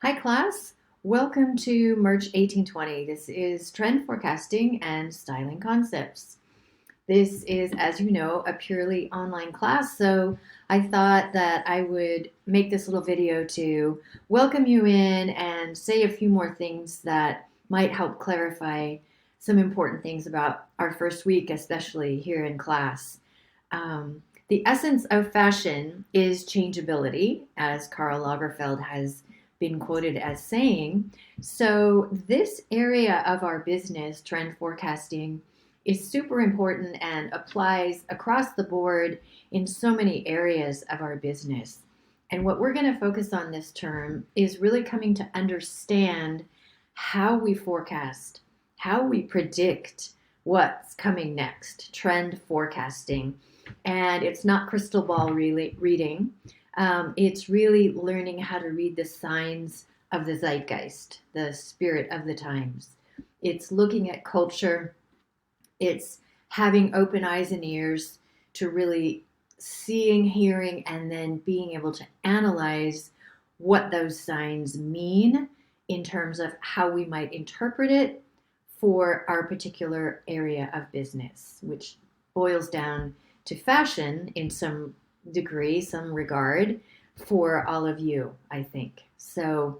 Hi, class. Welcome to Merch 1820. This is Trend Forecasting and Styling Concepts. This is, as you know, a purely online class, so I thought that I would make this little video to welcome you in and say a few more things that might help clarify some important things about our first week, especially here in class. The essence of fashion is changeability, as Karl Lagerfeld has been quoted as saying. So, this area of our business, trend forecasting, is super important and applies across the board in so many areas of our business. And what we're going to focus on this term is really coming to understand how we forecast, how we predict what's coming next, trend forecasting. And it's not crystal ball really reading. It's really learning how to read the signs of the zeitgeist, the spirit of the times. It's looking at culture. It's having open eyes and ears to really seeing, hearing, and then being able to analyze what those signs mean in terms of how we might interpret it for our particular area of business, which boils down to fashion in some degree, some regard for all of you, I think. So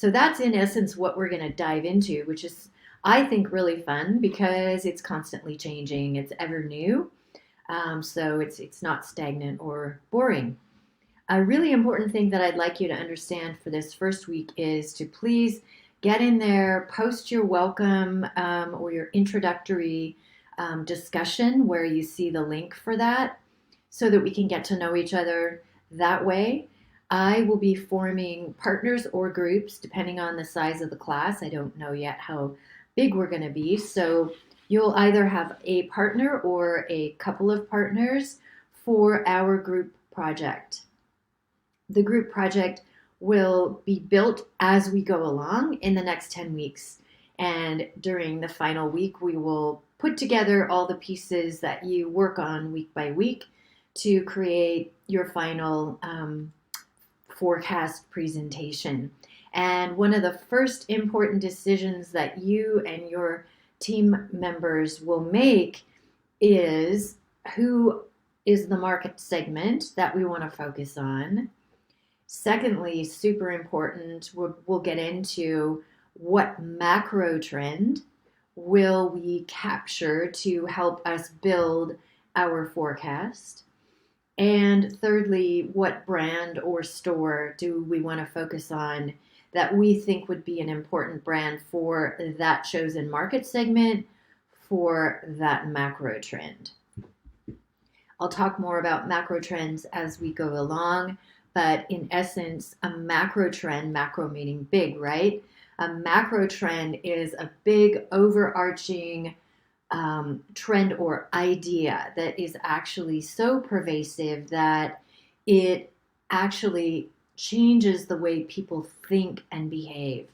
that's in essence what we're going to dive into, which is I think really fun because it's constantly changing. It's ever new, so it's not stagnant or boring. A really important thing that I'd like you to understand for this first week is to please get in there, post your welcome or your introductory discussion where you see the link for that so that we can get to know each other that way. I will be forming partners or groups depending on the size of the class. I don't know yet how big we're going to be. So you'll either have a partner or a couple of partners for our group project. The group project will be built as we go along in the next 10 weeks. And during the final week, we will put together all the pieces that you work on week by week to create your final forecast presentation. And one of the first important decisions that you and your team members will make is who is the market segment that we want to focus on. Secondly, super important, we'll get into what macro trend will we capture to help us build our forecast. And thirdly, what brand or store do we want to focus on that we think would be an important brand for that chosen market segment for that macro trend? I'll talk more about macro trends as we go along, but in essence, a macro trend, macro meaning big, right? A macro trend is a big overarching trend or idea that is actually so pervasive that it actually changes the way people think and behave.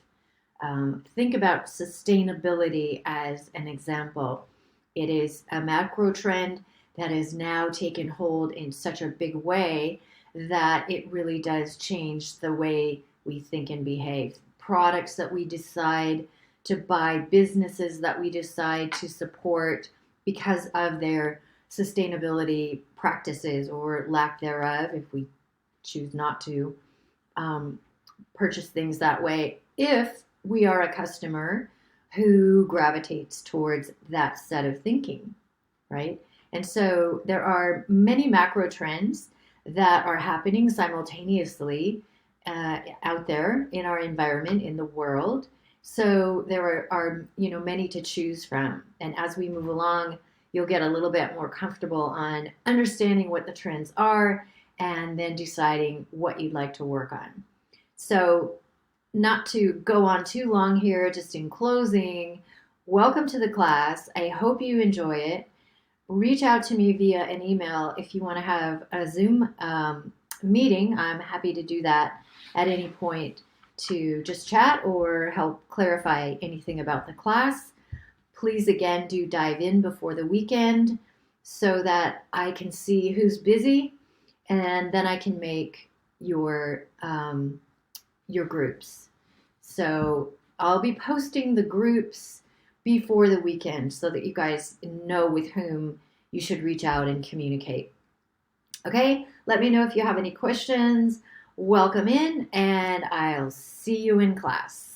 Think about sustainability as an example. It is a macro trend that has now taken hold in such a big way that it really does change the way we think and behave. Products that we decide to buy, businesses that we decide to support because of their sustainability practices or lack thereof, if we choose not to purchase things that way, if we are a customer who gravitates towards that set of thinking, right? And so there are many macro trends that are happening simultaneously out there in our environment, in the world. So there are many to choose from. And as we move along, you'll get a little bit more comfortable on understanding what the trends are and then deciding what you'd like to work on. So not to go on too long here, just in closing, welcome to the class. I hope you enjoy it. Reach out to me via an email if you want to have a Zoom meeting. I'm happy to do that at any point to just chat or help clarify anything about the class. Please, again, do dive in before the weekend so that I can see who's busy and then I can make your groups. So I'll be posting the groups before the weekend so that you guys know with whom you should reach out and communicate. Okay, let me know if you have any questions. Welcome in, and I'll see you in class.